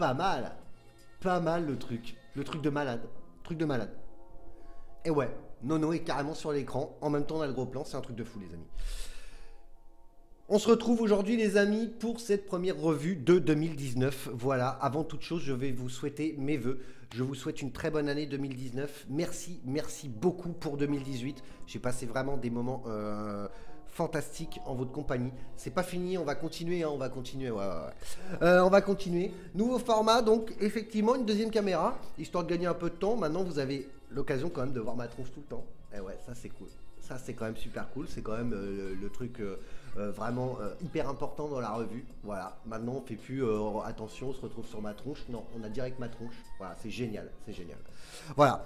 pas mal. Pas mal le truc. Le truc de malade. Truc de malade. Et ouais, Nono est carrément sur l'écran. En même temps, on a le gros plan. C'est un truc de fou, les amis. On se retrouve aujourd'hui, les amis, pour cette première revue de 2019. Voilà, avant toute chose, je vais vous souhaiter mes vœux. Je vous souhaite une très bonne année 2019. Merci, merci beaucoup pour 2018. J'ai passé vraiment des moments fantastiques en votre compagnie. C'est pas fini, on va continuer, hein, on va continuer. On va continuer. Nouveau format, donc effectivement, une deuxième caméra, histoire de gagner un peu de temps. Maintenant, vous avez l'occasion quand même de voir ma tronche tout le temps. Et ouais, ça c'est cool. Ça c'est quand même super cool. C'est quand même le truc... vraiment hyper important dans la revue. Voilà, maintenant on fait plus attention, on se retrouve sur ma tronche. Non, on a direct ma tronche. Voilà, c'est génial, c'est génial. Voilà.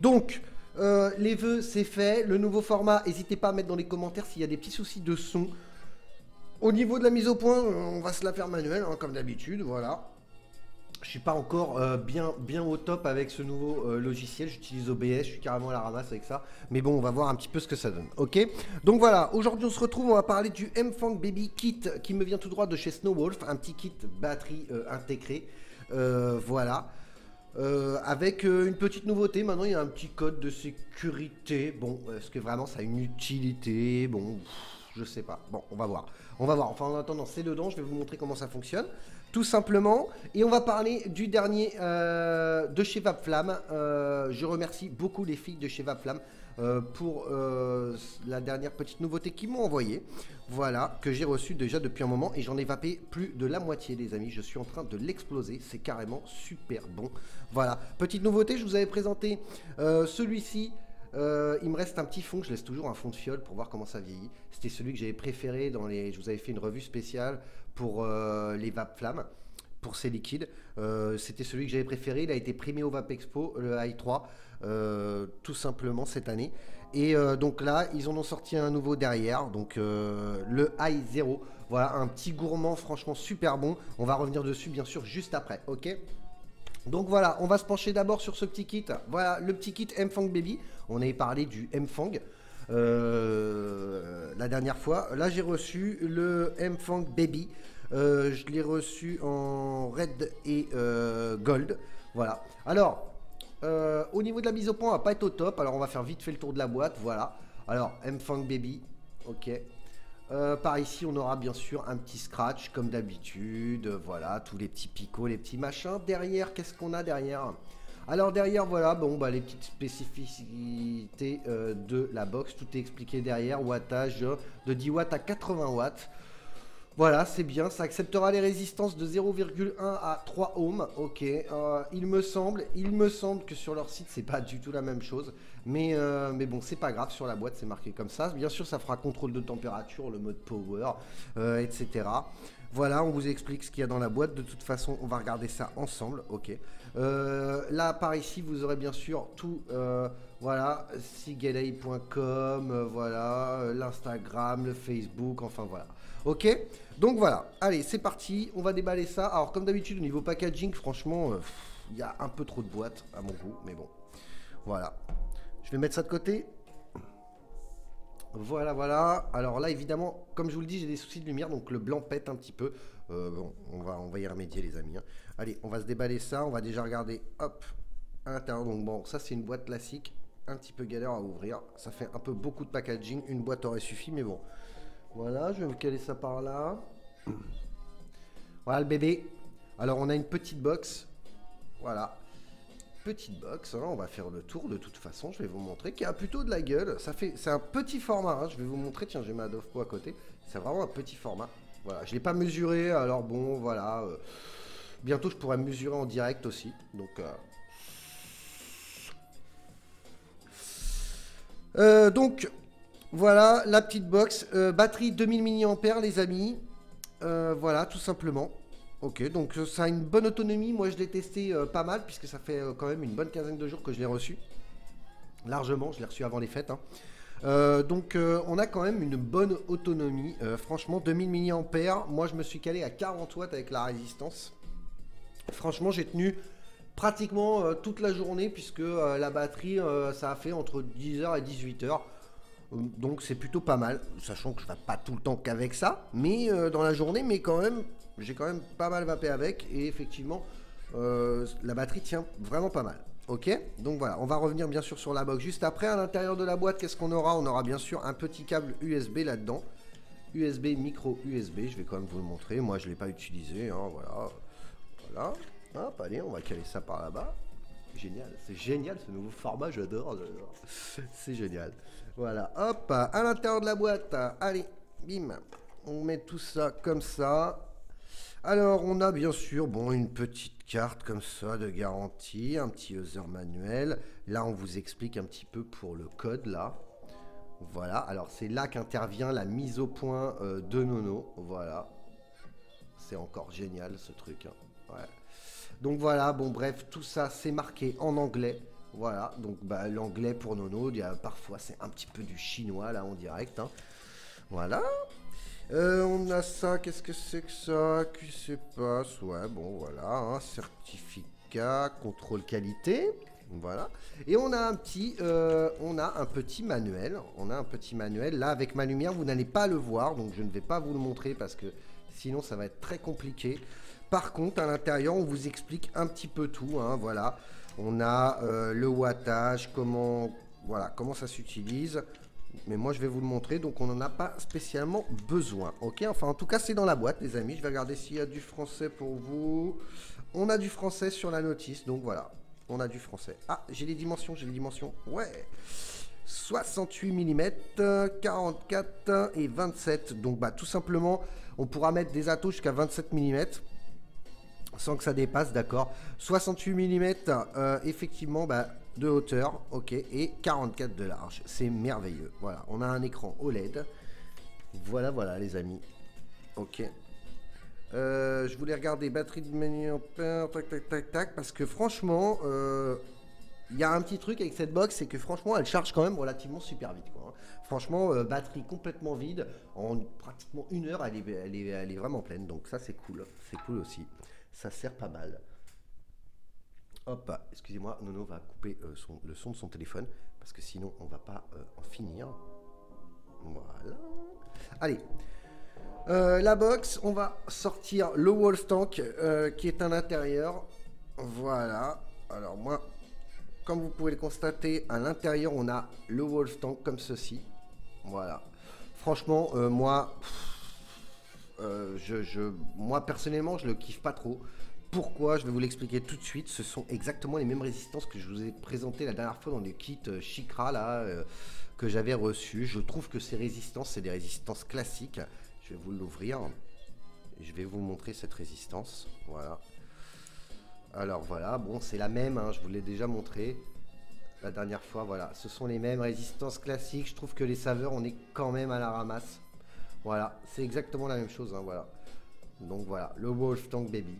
Donc, les vœux, c'est fait. Le nouveau format, n'hésitez pas à mettre dans les commentaires s'il y a des petits soucis de son. Au niveau de la mise au point, on va se la faire manuelle, hein, comme d'habitude. Voilà. Je suis pas encore bien au top avec ce nouveau logiciel. J'utilise OBS, je suis carrément à la ramasse avec ça. Mais bon, on va voir un petit peu ce que ça donne. Ok. Donc voilà, aujourd'hui on se retrouve, on va parler du M-Funk Baby Kit qui me vient tout droit de chez Snowwolf. Un petit kit batterie intégré. Voilà. Avec une petite nouveauté, maintenant il y a un petit code de sécurité. Bon, est-ce que vraiment ça a une utilité? Bon, je sais pas. Bon, on va voir. On va voir. Enfin, en attendant, c'est dedans. Je vais vous montrer comment ça fonctionne. Tout simplement. Et on va parler du dernier de chez Vapflamme. Je remercie beaucoup les filles de chez Vapflamme pour la dernière petite nouveauté qu'ils m'ont envoyée. Voilà, que j'ai reçu déjà depuis un moment. Et j'en ai vapé plus de la moitié, les amis. Je suis en train de l'exploser. C'est carrément super bon. Voilà. Petite nouveauté, je vous avais présenté celui-ci. Il me reste un petit fond, je laisse toujours un fond de fiole pour voir comment ça vieillit. C'était celui que j'avais préféré dans les... Je vous avais fait une revue spéciale pour les Vapflamme, pour ces liquides. C'était celui que j'avais préféré, il a été primé au Vape Expo, le i3, tout simplement cette année. Et donc là, ils en ont sorti un nouveau derrière, donc le i0. Voilà, un petit gourmand franchement super bon. On va revenir dessus bien sûr juste après, ok ? Donc voilà, on va se pencher d'abord sur ce petit kit. Voilà, le petit kit M-Funk Baby. On avait parlé du M-Funk la dernière fois. Là, j'ai reçu le M-Funk Baby. Je l'ai reçu en Red et Gold. Voilà. Alors, au niveau de la mise au point, on va pas être au top. Alors, on va faire vite fait le tour de la boîte. Voilà. Alors, M-Funk Baby. Ok. Par ici, on aura bien sûr un petit scratch comme d'habitude. Voilà, tous les petits picots, les petits machins. Derrière, qu'est-ce qu'on a derrière? Alors derrière, voilà, bon, bah, les petites spécificités de la box. Tout est expliqué derrière. Wattage de 10 watts à 80 watts. Voilà, c'est bien. Ça acceptera les résistances de 0,1 à 3 ohms. Ok. Il me semble que sur leur site, c'est pas du tout la même chose. Mais bon, c'est pas grave. Sur la boîte, c'est marqué comme ça. Bien sûr, ça fera contrôle de température, le mode power, etc. Voilà, on vous explique ce qu'il y a dans la boîte. De toute façon, on va regarder ça ensemble. Ok. Là, par ici, vous aurez bien sûr tout. Voilà, sigelei.com, voilà, l'Instagram, le Facebook, enfin voilà. Ok, donc voilà, allez, c'est parti, on va déballer ça. Alors, comme d'habitude, au niveau packaging, franchement, il y a un peu trop de boîtes à mon goût, mais bon, voilà. Je vais mettre ça de côté. Voilà, voilà. Alors là, évidemment, comme je vous le dis, j'ai des soucis de lumière, donc le blanc pète un petit peu. Bon, on va y remédier, les amis, hein. Allez, on va se déballer ça, on va déjà regarder, hop, à l'intérieur. Donc bon, ça, c'est une boîte classique, un petit peu galère à ouvrir. Ça fait un peu beaucoup de packaging, une boîte aurait suffi, mais bon. Voilà, je vais vous caler ça par là. Voilà le bébé. Alors on a une petite box. Voilà. Petite box, hein, on va faire le tour de toute façon. Je vais vous montrer qui a plutôt de la gueule. C'est un petit format, hein, je vais vous montrer. Tiens, j'ai ma Dovpo à côté. C'est vraiment un petit format. Voilà, je ne l'ai pas mesuré. Alors bon, voilà. Bientôt je pourrai mesurer en direct aussi. Donc voilà, la petite box. Batterie 2000 mAh, les amis. Voilà, tout simplement. Ok, donc ça a une bonne autonomie. Moi, je l'ai testé pas mal, puisque ça fait quand même une bonne quinzaine de jours que je l'ai reçu. Largement, je l'ai reçu avant les fêtes, hein. Donc, on a quand même une bonne autonomie. Franchement, 2000 mAh. Moi, je me suis calé à 40 watts avec la résistance. Franchement, j'ai tenu pratiquement toute la journée, puisque la batterie, ça a fait entre 10h et 18h. Donc c'est plutôt pas mal, sachant que je ne vais pas tout le temps qu'avec ça, mais dans la journée, mais quand même, j'ai quand même pas mal vapé avec, et effectivement, la batterie tient vraiment pas mal. Ok, donc voilà, on va revenir bien sûr sur la box juste après. À l'intérieur de la boîte, qu'est-ce qu'on aura? On aura bien sûr un petit câble USB là-dedans. USB, micro USB, je vais quand même vous le montrer. Moi, je ne l'ai pas utilisé, hein, voilà. Voilà, hop, allez, on va caler ça par là-bas. Génial, c'est génial ce nouveau format, j'adore. C'est génial. Voilà, hop, à l'intérieur de la boîte, allez, bim. On met tout ça comme ça. Alors, on a bien sûr, bon, une petite carte comme ça de garantie, un petit user manuel. Là, on vous explique un petit peu pour le code, là. Voilà, alors c'est là qu'intervient la mise au point de Nono. Voilà, c'est encore génial ce truc. Hein. Ouais. Donc voilà, bon bref, tout ça c'est marqué en anglais. Voilà, donc bah, l'anglais pour Nono, parfois c'est un petit peu du chinois là en direct. Hein. Voilà. On a ça, qu'est-ce que c'est que ça? Qui se passe? Ouais, bon voilà, hein, certificat, contrôle qualité. Voilà. Et on a un petit manuel. On a un petit manuel. Là, avec ma lumière, vous n'allez pas le voir, donc je ne vais pas vous le montrer parce que sinon ça va être très compliqué. Par contre, à l'intérieur, on vous explique un petit peu tout. Hein, voilà. On a le wattage, comment ça s'utilise. Mais moi, je vais vous le montrer, donc on n'en a pas spécialement besoin. Ok, enfin, en tout cas, c'est dans la boîte, les amis. Je vais regarder s'il y a du français pour vous. On a du français sur la notice, donc voilà. On a du français. Ah, j'ai les dimensions. Ouais. 68 mm, 44 et 27. Donc, bah, tout simplement, on pourra mettre des atos jusqu'à 27 mm. Sans que ça dépasse, d'accord. 68 mm, effectivement, bah, de hauteur, ok, et 44 de large. C'est merveilleux. Voilà, on a un écran OLED. Voilà, les amis. Ok. Je voulais regarder batterie de milliampères, tac, parce que franchement, il y a un petit truc avec cette box, c'est que franchement, elle charge quand même relativement super vite. Quoi, hein. Franchement, batterie complètement vide, en pratiquement 1 heure, elle est vraiment pleine. Donc ça, c'est cool. C'est cool aussi. Ça sert pas mal. Hop, excusez-moi, Nono va couper le son de son téléphone, parce que sinon, on va pas en finir. Voilà. Allez. La box, on va sortir le wall tank qui est à l'intérieur. Voilà. Alors moi, comme vous pouvez le constater, à l'intérieur, on a le wall tank comme ceci. Voilà. Franchement, moi personnellement, je le kiffe pas trop. Pourquoi? Je vais vous l'expliquer tout de suite. Ce sont exactement les mêmes résistances que je vous ai présentées la dernière fois dans les kits Chikra là que j'avais reçus. Je trouve que ces résistances, c'est des résistances classiques. Je vais vous l'ouvrir. Je vais vous montrer cette résistance. Voilà. Alors voilà, bon, c'est la même, hein, je vous l'ai déjà montré la dernière fois. Voilà, ce sont les mêmes résistances classiques. Je trouve que les saveurs, on est quand même à la ramasse. Voilà, c'est exactement la même chose. Hein, voilà. Donc voilà, le Wolf Tank Baby.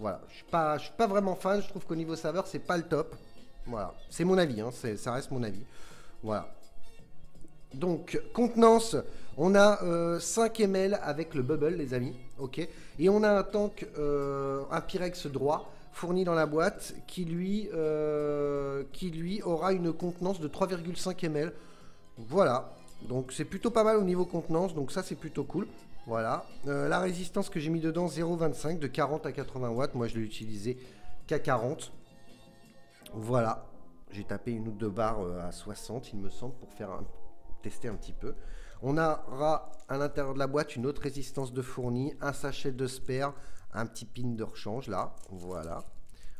Voilà, je suis pas vraiment fan. Je trouve qu'au niveau saveur, c'est pas le top. Voilà, c'est mon avis, hein, ça reste mon avis. Voilà. Donc, contenance, on a 5 ml avec le bubble, les amis, ok. Et on a un tank, un Pyrex droit, fourni dans la boîte, qui lui aura une contenance de 3,5 ml. Voilà, donc c'est plutôt pas mal au niveau contenance, donc ça c'est plutôt cool. Voilà, la résistance que j'ai mis dedans, 0,25, de 40 à 80 watts, moi je l'ai utilisé qu'à 40. Voilà, j'ai tapé une ou deux barres à 60, il me semble, pour faire tester un petit peu. On aura à l'intérieur de la boîte une autre résistance de fourni, un sachet de spare, un petit pin de rechange là, voilà.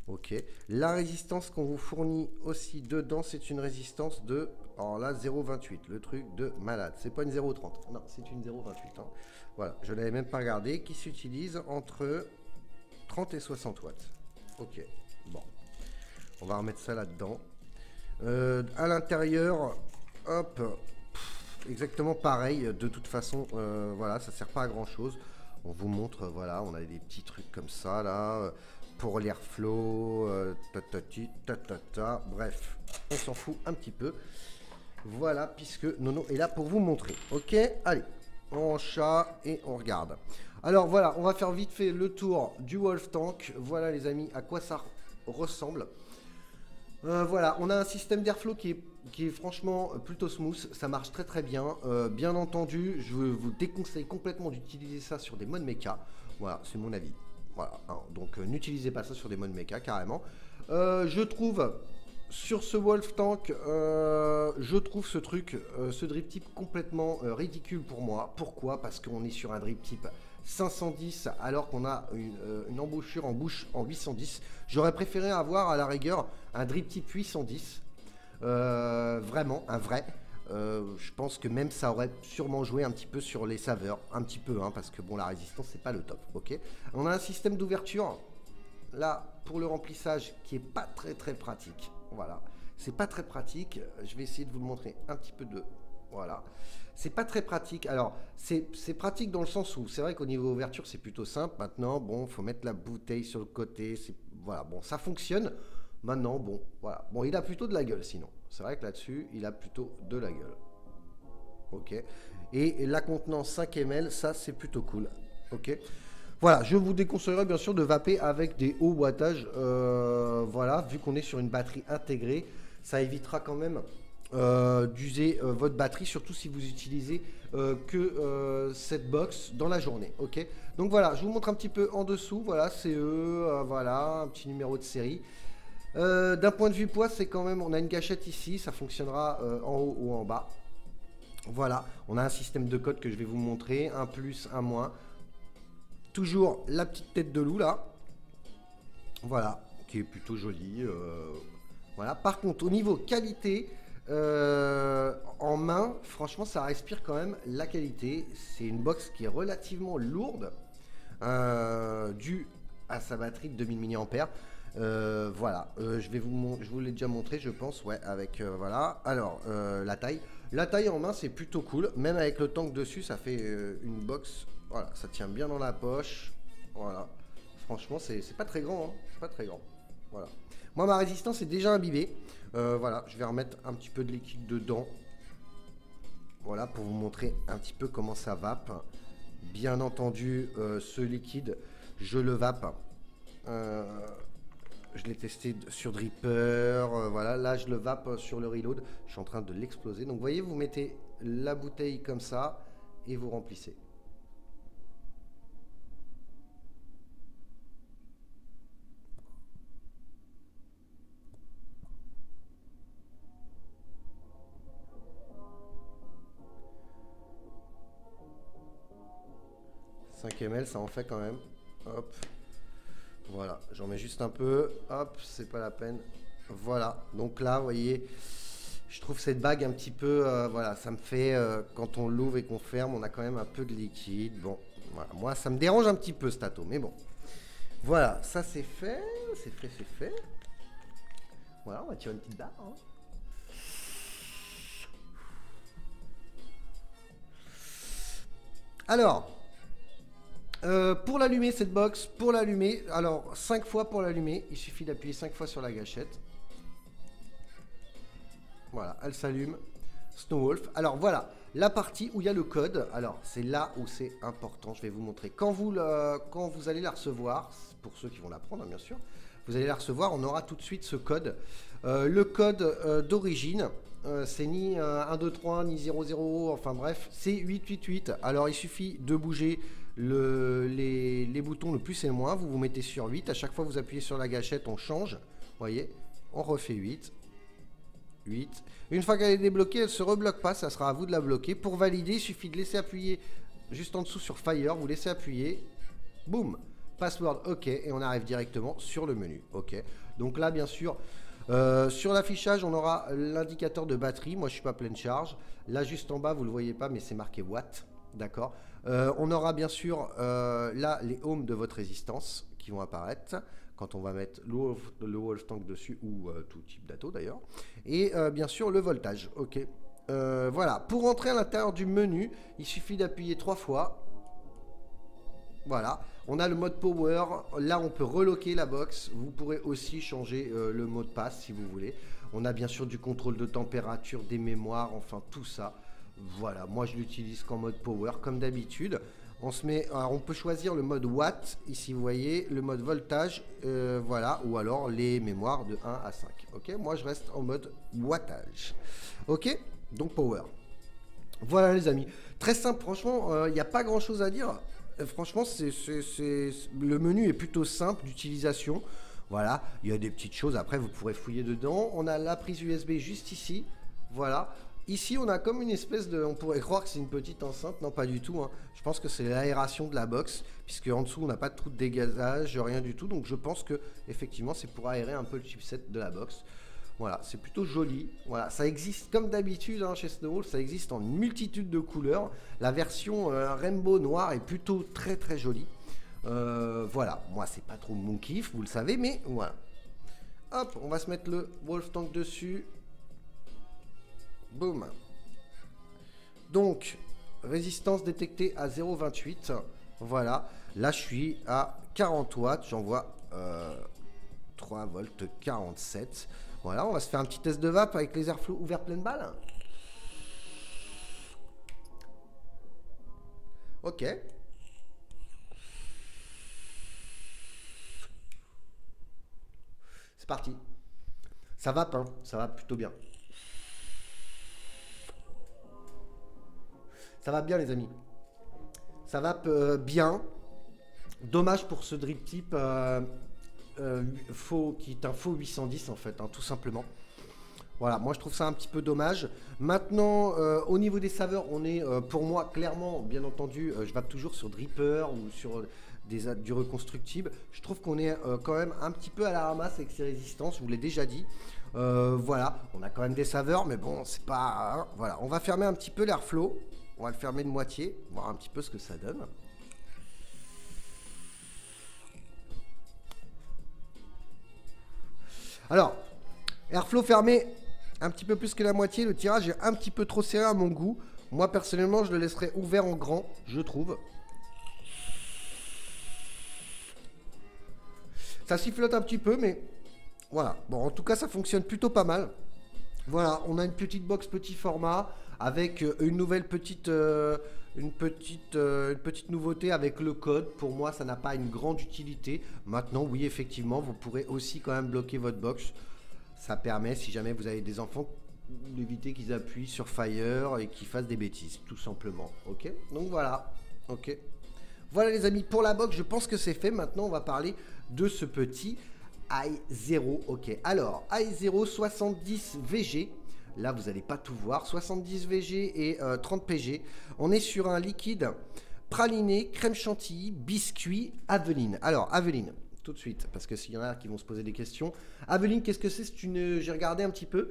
Ok. La résistance qu'on vous fournit aussi dedans, c'est une résistance de, alors là, 0,28, le truc de malade. C'est pas une 0,30, non, c'est une 0,28. Hein. Voilà, je l'avais même pas regardé, qui s'utilise entre 30 et 60 watts. Ok, bon. On va remettre ça là-dedans. À l'intérieur, hop, exactement pareil. De toute façon, voilà, ça sert pas à grand chose. On vous montre, voilà, on a des petits trucs comme ça là pour l'airflow, bref, on s'en fout un petit peu. Voilà, puisque Nono est là pour vous montrer. Ok, allez, on chat et on regarde. Alors voilà, on va faire vite fait le tour du Wolf Tank. Voilà les amis, à quoi ça ressemble. Voilà, on a un système d'airflow qui est qui est franchement plutôt smooth, ça marche très très bien. Bien entendu, je vous déconseille complètement d'utiliser ça sur des modes mecha. Voilà, c'est mon avis. Voilà, hein, donc n'utilisez pas ça sur des modes mecha carrément. Je trouve sur ce Wolf Tank, je trouve ce truc, ce drip type complètement ridicule pour moi. Pourquoi? Parce qu'on est sur un drip type 510 alors qu'on a une embouchure en bouche en 810. J'aurais préféré avoir à la rigueur un drip type 810. Vraiment, un vrai. Je pense que même ça aurait sûrement joué un petit peu sur les saveurs. Un petit peu, hein, parce que bon, la résistance, c'est pas le top. Ok. On a un système d'ouverture, là, pour le remplissage, qui est pas très très pratique. Voilà. C'est pas très pratique. Je vais essayer de vous le montrer un petit peu de... Voilà. C'est pas très pratique. Alors, c'est pratique dans le sens où c'est vrai qu'au niveau ouverture, c'est plutôt simple. Maintenant, bon, faut mettre la bouteille sur le côté. Voilà, bon, ça fonctionne. Maintenant, bon, voilà. Bon, il a plutôt de la gueule, sinon. C'est vrai que là-dessus, il a plutôt de la gueule. Ok. Et la contenance 5 ml, ça, c'est plutôt cool. Ok. Voilà, je vous déconseillerais bien sûr de vaper avec des hauts wattages. Voilà, vu qu'on est sur une batterie intégrée, ça évitera quand même d'user votre batterie, surtout si vous utilisez que cette box dans la journée. Ok. Donc voilà, je vous montre un petit peu en dessous. Voilà, CE, voilà, un petit numéro de série. D'un point de vue poids, c'est quand même, on a une gâchette ici, ça fonctionnera en haut ou en bas. Voilà, on a un système de code que je vais vous montrer, un plus, un moins. Toujours la petite tête de loup là, voilà, qui est plutôt jolie. Voilà. Par contre, au niveau qualité, en main, franchement, ça respire quand même la qualité. C'est une box qui est relativement lourde, due à sa batterie de 2000 mAh. Voilà, je vous l'ai déjà montré, je pense, ouais, avec voilà. Alors, la taille en main, c'est plutôt cool. Même avec le tank dessus, ça fait une box. Voilà, ça tient bien dans la poche. Voilà, franchement, c'est pas très grand, hein. C'est pas très grand. Voilà. Moi, ma résistance est déjà imbibée. Voilà, je vais remettre un petit peu de liquide dedans. Voilà, pour vous montrer un petit peu comment ça vape. Bien entendu, ce liquide, je le vape. Je l'ai testé sur Dripper, voilà, là je le vape sur le reload, je suis en train de l'exploser. Donc vous voyez, vous mettez la bouteille comme ça et vous remplissez. « 5 ml, ça en fait quand même. Hop. Voilà, j'en mets juste un peu. Hop, c'est pas la peine. Voilà, donc là, vous voyez, je trouve cette bague un petit peu... voilà, ça me fait... quand on l'ouvre et qu'on ferme, on a quand même un peu de liquide. Bon, voilà, moi, ça me dérange un petit peu, cet atome, mais bon. Voilà, ça c'est fait. C'est fait, c'est fait. Voilà, on va tirer une petite barre. Hein. Alors... pour l'allumer cette box, pour l'allumer, alors 5 fois pour l'allumer, il suffit d'appuyer 5 fois sur la gâchette. Voilà, elle s'allume. Snowwolf. Alors voilà, la partie où il y a le code, alors c'est là où c'est important, je vais vous montrer. Quand vous allez la recevoir, pour ceux qui vont la prendre, hein, bien sûr, vous allez la recevoir, on aura tout de suite ce code. Le code d'origine, c'est ni 123 ni 00, enfin bref, c'est 888. Alors il suffit de bouger les boutons, le plus et le moins, vous mettez sur 8, à chaque fois vous appuyez sur la gâchette, on change, vous voyez, on refait 8. Une fois qu'elle est débloquée, elle ne se rebloque pas, ça sera à vous de la bloquer. Pour valider, il suffit de laisser appuyer juste en dessous sur Fire, vous laissez appuyer, boum, password OK, et on arrive directement sur le menu. OK. Donc là, bien sûr, sur l'affichage, on aura l'indicateur de batterie. Moi, je suis pas pleine charge. Là, juste en bas, vous le voyez pas, mais c'est marqué Watt. D'accord. On aura bien sûr là les ohms de votre résistance qui vont apparaître quand on va mettre le Wolf Tank dessus ou tout type d'atto d'ailleurs. Et bien sûr le voltage. Ok. Voilà. Pour entrer à l'intérieur du menu, il suffit d'appuyer 3 fois. Voilà. On a le mode power. Là, on peut reloquer la box. Vous pourrez aussi changer le mot de passe si vous voulez. On a bien sûr du contrôle de température, des mémoires, enfin tout ça. Voilà, moi je l'utilise qu'en mode power comme d'habitude. On se met, alors on peut choisir le mode watt, ici vous voyez, le mode voltage, voilà, ou alors les mémoires de 1 à 5. Ok, moi je reste en mode wattage. Ok, donc power. Voilà les amis, très simple, franchement, il n'y a pas grand chose à dire. Franchement, le menu est plutôt simple d'utilisation. Voilà, il y a des petites choses, après vous pourrez fouiller dedans. On a la prise USB juste ici, voilà. Ici, on a comme une espèce de... On pourrait croire que c'est une petite enceinte. Non, pas du tout. Hein. Je pense que c'est l'aération de la box, puisque en dessous, on n'a pas de trou de dégazage, rien du tout. Donc, je pense que effectivement, c'est pour aérer un peu le chipset de la box. Voilà, c'est plutôt joli. Voilà, ça existe comme d'habitude hein, chez Snowball, ça existe en une multitude de couleurs. La version Rainbow Noir est plutôt très très jolie. Voilà, moi, c'est pas trop mon kiff, vous le savez, mais voilà. Hop, on va se mettre le Wolf Tank dessus. Boum. Donc, résistance détectée à 0,28. Voilà. Là, je suis à 40 watts. J'envoie 3 volts 47. Voilà, on va se faire un petit test de vape avec les airflow ouverts pleine balle. Ok. C'est parti. Ça vape, hein. Ça va plutôt bien. Ça va bien les amis. Ça va bien. Dommage pour ce drip type faux, qui est un faux 810 en fait, hein, tout simplement. Voilà, moi je trouve ça un petit peu dommage. Maintenant, au niveau des saveurs, on est pour moi clairement, bien entendu, je vape toujours sur Dripper ou sur du reconstructible. Je trouve qu'on est quand même un petit peu à la ramasse avec ces résistances, je vous l'ai déjà dit. Voilà, on a quand même des saveurs, mais bon, c'est pas... Hein, voilà, on va fermer un petit peu l'airflow. On va le fermer de moitié, voir un petit peu ce que ça donne. Alors, airflow fermé un petit peu plus que la moitié. Le tirage est un petit peu trop serré à mon goût. Moi, personnellement, je le laisserai ouvert en grand, je trouve. Ça sifflote un petit peu, mais voilà. Bon, en tout cas, ça fonctionne plutôt pas mal. Voilà, on a une petite box petit format avec une nouvelle petite, une petite nouveauté avec le code. Pour moi, ça n'a pas une grande utilité. Maintenant, oui, effectivement, vous pourrez aussi quand même bloquer votre box. Ça permet, si jamais vous avez des enfants, d'éviter qu'ils appuient sur Fire et qu'ils fassent des bêtises, tout simplement. Ok, donc voilà. Ok. Voilà les amis, pour la box, je pense que c'est fait. Maintenant, on va parler de ce petit i0. Ok, alors i0 70 VG. Là, vous n'allez pas tout voir. 70 VG et 30 PG. On est sur un liquide praliné, crème chantilly, biscuit, Aveline. Alors, Aveline, tout de suite, parce que s'il y en a qui vont se poser des questions. Aveline, qu'est-ce que c'est? J'ai regardé un petit peu.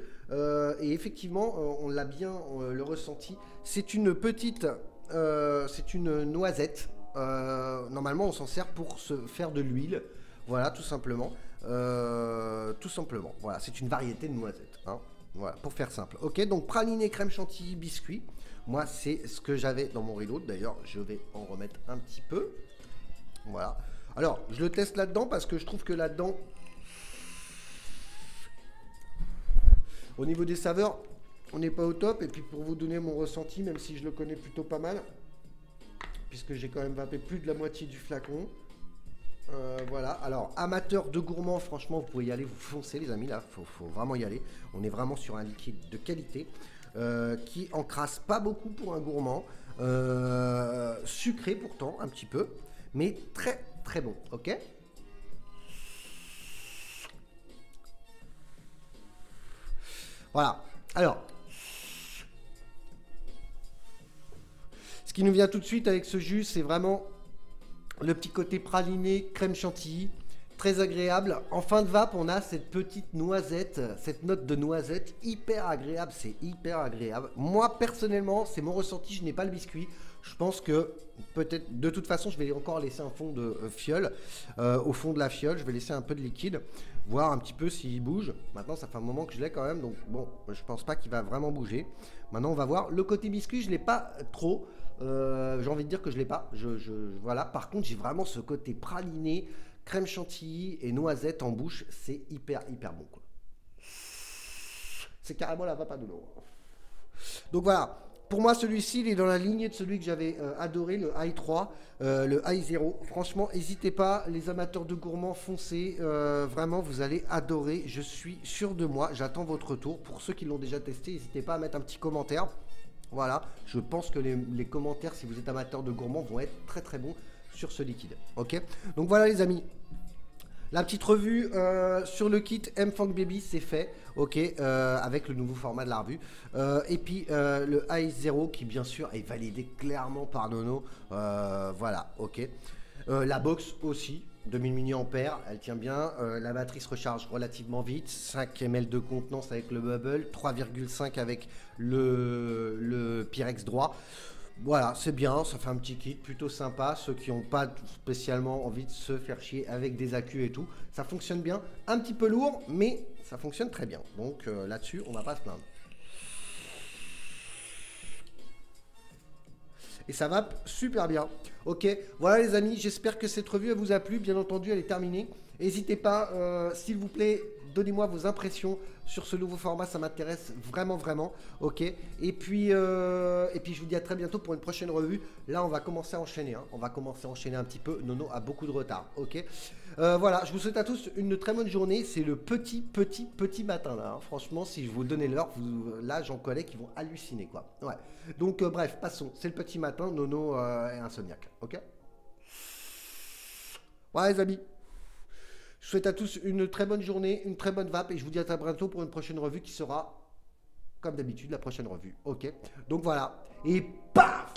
Et effectivement, on l'a bien le ressenti. C'est une petite... c'est une noisette. Normalement, on s'en sert pour se faire de l'huile. Voilà, tout simplement. Voilà, c'est une variété de noisettes. Hein. Voilà, pour faire simple. Ok, donc praliné, crème chantilly, biscuit. Moi, c'est ce que j'avais dans mon reload. D'ailleurs, je vais en remettre un petit peu. Voilà. Alors, je le teste là-dedans parce que je trouve que là-dedans, au niveau des saveurs, on n'est pas au top. Et puis, pour vous donner mon ressenti, même si je le connais plutôt pas mal, puisque j'ai quand même vapé plus de la moitié du flacon. Voilà, alors amateur de gourmand, franchement, vous pouvez y aller, vous foncez les amis, là, faut vraiment y aller. On est vraiment sur un liquide de qualité qui encrasse pas beaucoup pour un gourmand, sucré pourtant un petit peu, mais très très bon, ok. Voilà, alors ce qui nous vient tout de suite avec ce jus, c'est vraiment le petit côté praliné, crème chantilly, très agréable. En fin de vape, on a cette petite noisette, cette note de noisette hyper agréable, c'est hyper agréable. Moi, personnellement, c'est mon ressenti, je n'ai pas le biscuit. Je pense que peut-être, de toute façon, je vais encore laisser un fond de fiole. Au fond de la fiole, je vais laisser un peu de liquide, voir un petit peu s'il bouge. Maintenant, ça fait un moment que je l'ai quand même, donc bon, je pense pas qu'il va vraiment bouger. Maintenant, on va voir. Le côté biscuit, je l'ai pas trop. J'ai envie de dire que je l'ai pas. Voilà. Par contre, j'ai vraiment ce côté praliné, crème chantilly et noisette en bouche. C'est hyper bon, quoi. C'est carrément la vape à de l'eau. Donc voilà. Pour moi, celui-ci, il est dans la lignée de celui que j'avais adoré, le i3, le i0. Franchement, n'hésitez pas, les amateurs de gourmands, foncez. Vraiment, vous allez adorer. Je suis sûr de moi. J'attends votre retour. Pour ceux qui l'ont déjà testé, n'hésitez pas à mettre un petit commentaire. Voilà, je pense que les commentaires, si vous êtes amateur de gourmands, vont être très très bons sur ce liquide. Ok, donc voilà les amis. La petite revue sur le kit M-Funk Baby, c'est fait, ok, avec le nouveau format de la revue. Et puis le i0 qui bien sûr est validé clairement par Nono, voilà, ok. La box aussi, 2000 mAh, elle tient bien. La batterie se recharge relativement vite, 5 ml de contenance avec le bubble, 3,5 avec le Pyrex droit. Voilà, c'est bien, ça fait un petit kit plutôt sympa. Ceux qui n'ont pas spécialement envie de se faire chier avec des accus et tout, ça fonctionne bien. Un petit peu lourd, mais ça fonctionne très bien. Donc là-dessus, on va pas se plaindre. Et ça va super bien. Ok, voilà les amis, j'espère que cette revue elle vous a plu. Bien entendu, elle est terminée. N'hésitez pas, s'il vous plaît, donnez-moi vos impressions sur ce nouveau format, ça m'intéresse vraiment, vraiment. Ok, et puis je vous dis à très bientôt pour une prochaine revue. Là, on va commencer à enchaîner. Hein. On va commencer à enchaîner un petit peu. Nono a beaucoup de retard. Ok, voilà, je vous souhaite à tous une très bonne journée. C'est le petit matin là. Hein. Franchement, si je vous donnais l'heure, là, j'en connais qui vont halluciner quoi. Ouais. Donc, bref, passons. C'est le petit matin. Nono est insomniaque. Ok. Voilà les amis. Je vous souhaite à tous une très bonne journée, une très bonne vape et je vous dis à très bientôt pour une prochaine revue qui sera, comme d'habitude, la prochaine revue. Ok. Donc voilà. Et paf!